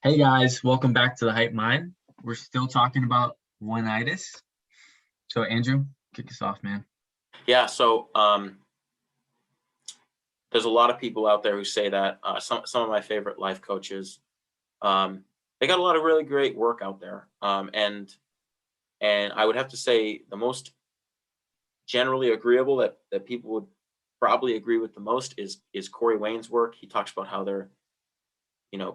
Hey guys, welcome back to the Hype Mind. We're still talking about Oneitis. So Andrew, kick us off, man. Yeah, so there's a lot of people out there who say that some of my favorite life coaches, they got a lot of really great work out there, and I would have to say the most generally agreeable that people would probably agree with the most is Corey Wayne's work. He talks about how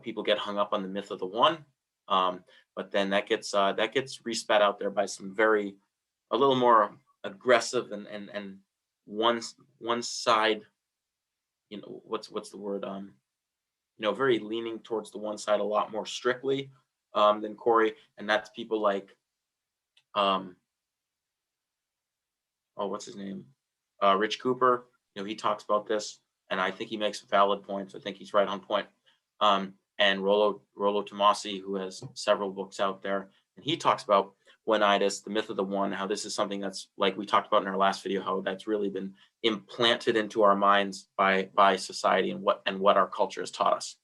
people get hung up on the myth of the one, but then that gets respat out there by some a little more aggressive and one side, what's the word, very leaning towards the one side a lot more strictly than Corey, and that's people like what's his name, Rich Cooper. He talks about this, and I think he makes valid points. I think he's right on point. And Rollo Tomasi, who has several books out there, and he talks about Oneitis, the myth of the one, how this is something that's, like we talked about in our last video, how that's really been implanted into our minds by society and what our culture has taught us.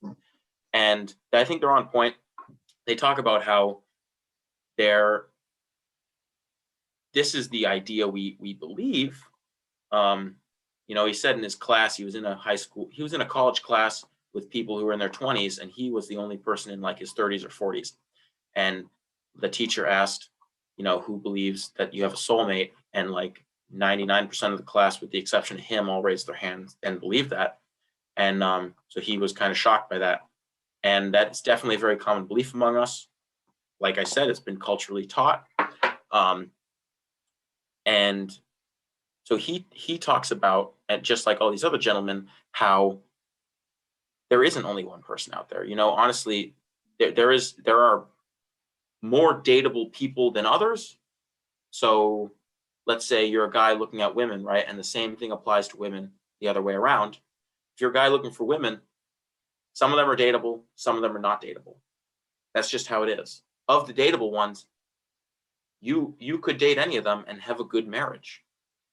And I think they're on point. They talk about how this is the idea we believe. He said in his class, he was in a college class with people who were in their 20s, and he was the only person in like his 30s or 40s. And the teacher asked, who believes that you have a soulmate? And like 99% of the class, with the exception of him, all raised their hands and believed that. And so he was kind of shocked by that. And that's definitely a very common belief among us. Like I said, it's been culturally taught. And so he talks about, and just like all these other gentlemen, how there isn't only one person out there. Honestly, there are more dateable people than others. So let's say you're a guy looking at women, right? And the same thing applies to women the other way around. If you're a guy looking for women, some of them are dateable, some of them are not dateable. That's just how it is. Of the dateable ones, you could date any of them and have a good marriage.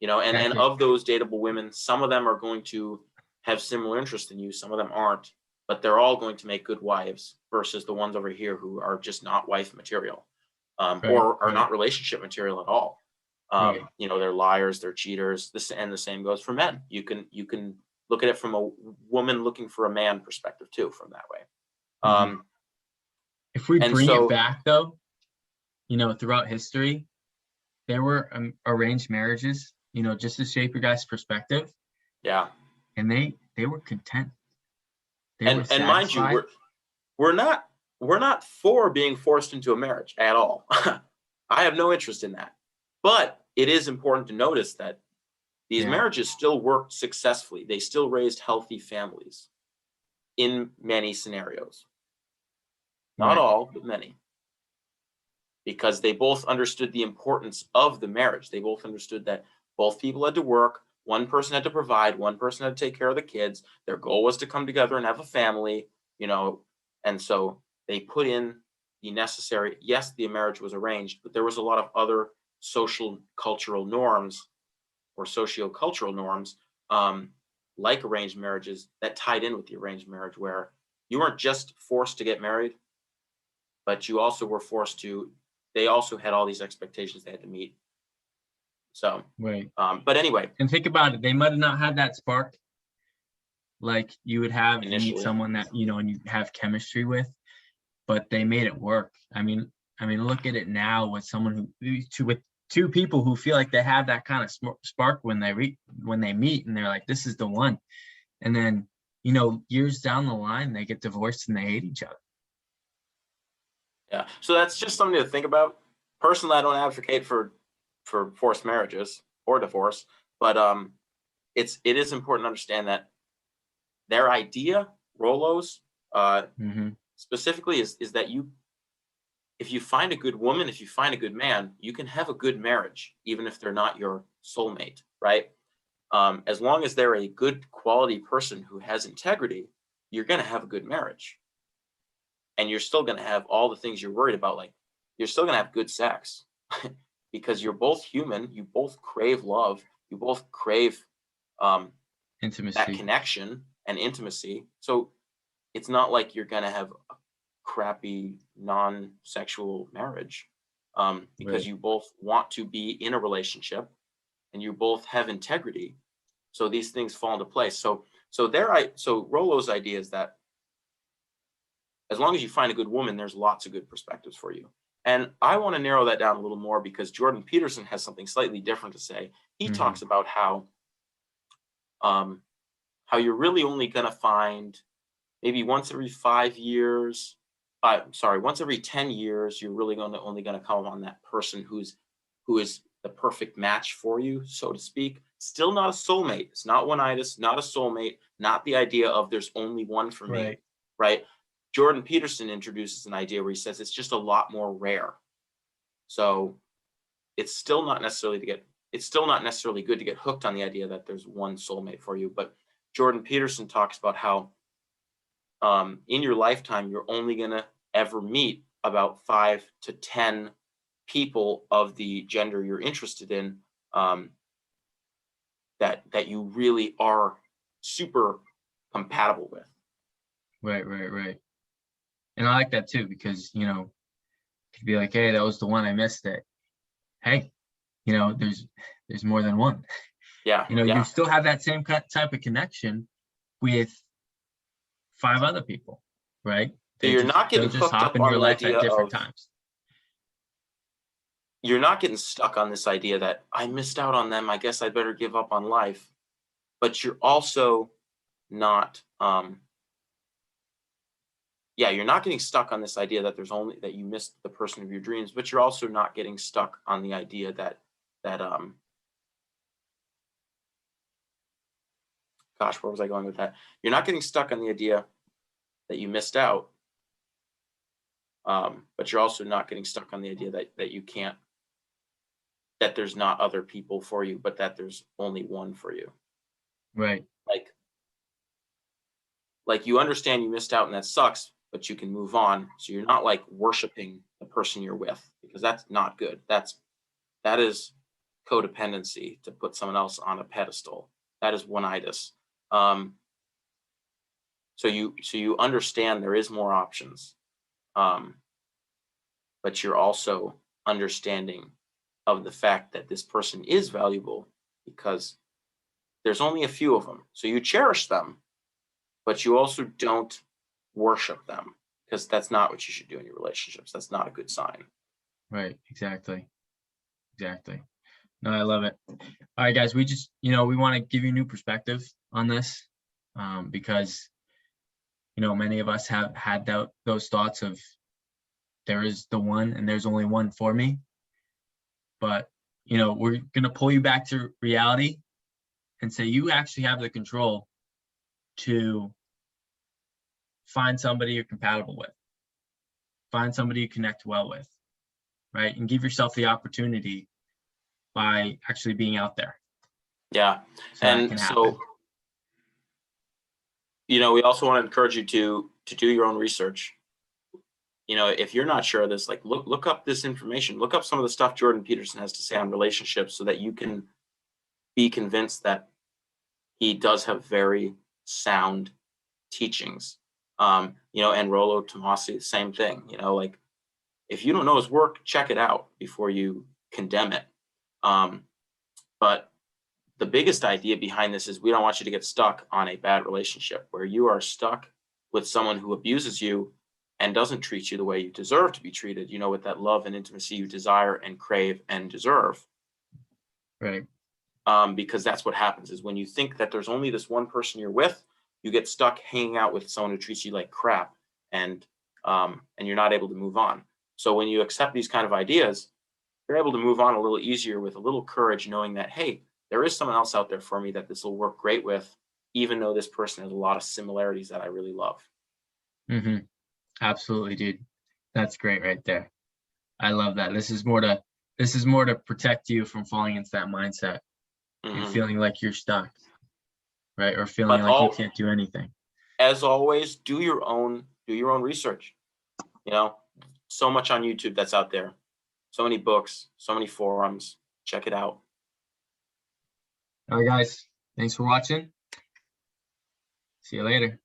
And of those dateable women, some of them are going to have similar interest in you, some of them aren't, but they're all going to make good wives, versus the ones over here who are just not wife material, or are not relationship material at all. They're liars, they're cheaters. And the same goes for men. You can look at it from a woman looking for a man perspective too, from that way. If we bring it back though, throughout history, there were arranged marriages, just to shape your guys' perspective. Yeah. And they were content. And mind you, we're not for being forced into a marriage at all. I have no interest in that. But it is important to notice that these marriages still worked successfully. They still raised healthy families in many scenarios. Not all, but many. Because they both understood the importance of the marriage. They both understood that both people had to work. One person had to provide. One person had to take care of the kids. Their goal was to come together and have a family, and so they put in the necessary. Yes, the marriage was arranged, but there was a lot of other social cultural norms or sociocultural norms, like arranged marriages, that tied in with the arranged marriage, where you weren't just forced to get married, but you also were forced to. They also had all these expectations they had to meet. So, but anyway. And think about it. They might have not had that spark like you would have initially. You meet someone that, and you have chemistry with, but they made it work. I mean, look at it now with someone with two people who feel like they have that kind of spark when they meet, and they're like, this is the one. And then, years down the line, they get divorced and they hate each other. Yeah, so that's just something to think about. Personally, I don't advocate for forced marriages or divorce, but it is important to understand that their idea, Rollo's, specifically, is that if you find a good woman, if you find a good man, you can have a good marriage, even if they're not your soulmate, right? As long as they're a good quality person who has integrity, you're going to have a good marriage. And you're still going to have all the things you're worried about. Like, you're still going to have good sex because you're both human. You both crave love. You both crave intimacy, that connection and intimacy. So it's not like you're going to have crappy non-sexual marriage, because Right. you both want to be in a relationship and you both have integrity. So these things fall into place. So Rollo's idea is that as long as you find a good woman, there's lots of good perspectives for you. And I want to narrow that down a little more because Jordan Peterson has something slightly different to say. He talks about how you're really only going to find maybe once every 5 years, once every 10 years, you're really only going to come on that person who is the perfect match for you, so to speak. Still not a soulmate. It's not Oneitis, not a soulmate, not the idea of there's only one for me, right? Jordan Peterson introduces an idea where he says it's just a lot more rare. So it's still not necessarily good to get hooked on the idea that there's one soulmate for you. But Jordan Peterson talks about how in your lifetime, you're only going to ever meet about 5 to 10 people of the gender you're interested in, that you really are super compatible with. Right. And I like that too, because, you know, you could be like, hey, that was the one, I missed it. Hey, you know, there's more than one. Yeah. You know, you still have that same type of connection with 5 other people, right? So you're not getting hooked up on the idea of times. You're not getting stuck on this idea that I missed out on them, I guess I better give up on life. But you're also not you're not getting stuck on this idea that you missed the person of your dreams, but you're also not getting stuck on the idea that gosh, where was I going with that? You're not getting stuck on the idea that you missed out, but you're also not getting stuck on the idea that you can't, that there's not other people for you, but that there's only one for you. Right. Like you understand you missed out and that sucks, but you can move on. So you're not like worshiping the person you're with, because that's not good. That is codependency, to put someone else on a pedestal. That is Oneitis. So you understand there is more options, but you're also understanding of the fact that this person is valuable because there's only a few of them. So you cherish them, but you also don't worship them, because that's not what you should do in your relationships. That's not a good sign. Right. Exactly. No, I love it. All right, guys, we just, we want to give you new perspective on this, because, many of us have had those thoughts of there is the one and there's only one for me. But, we're going to pull you back to reality and say you actually have the control to find somebody you're compatible with, find somebody you connect well with, right? And give yourself the opportunity by actually being out there. Yeah. And so, we also want to encourage you to do your own research. If you're not sure of this, like look up this information, look up some of the stuff Jordan Peterson has to say on relationships, so that you can be convinced that he does have very sound teachings. And Rollo Tomassi, same thing. Like if you don't know his work, check it out before you condemn it. But the biggest idea behind this is we don't want you to get stuck on a bad relationship where you are stuck with someone who abuses you and doesn't treat you the way you deserve to be treated, with that love and intimacy you desire and crave and deserve. Right. Because that's what happens, is when you think that there's only this one person you're with, you get stuck hanging out with someone who treats you like crap, and you're not able to move on. So when you accept these kind of ideas, you're able to move on a little easier with a little courage, knowing that, hey, there is someone else out there for me that this will work great with, even though this person has a lot of similarities that I really love. Mm-hmm. Absolutely, dude. That's great right there. I love that. This is more to protect you from falling into that mindset and feeling like you're stuck, right? Or feeling like you can't do anything. As always, do your own research. So much on YouTube that's out there. So many books, so many forums. Check it out. All right, guys. Thanks for watching. See you later.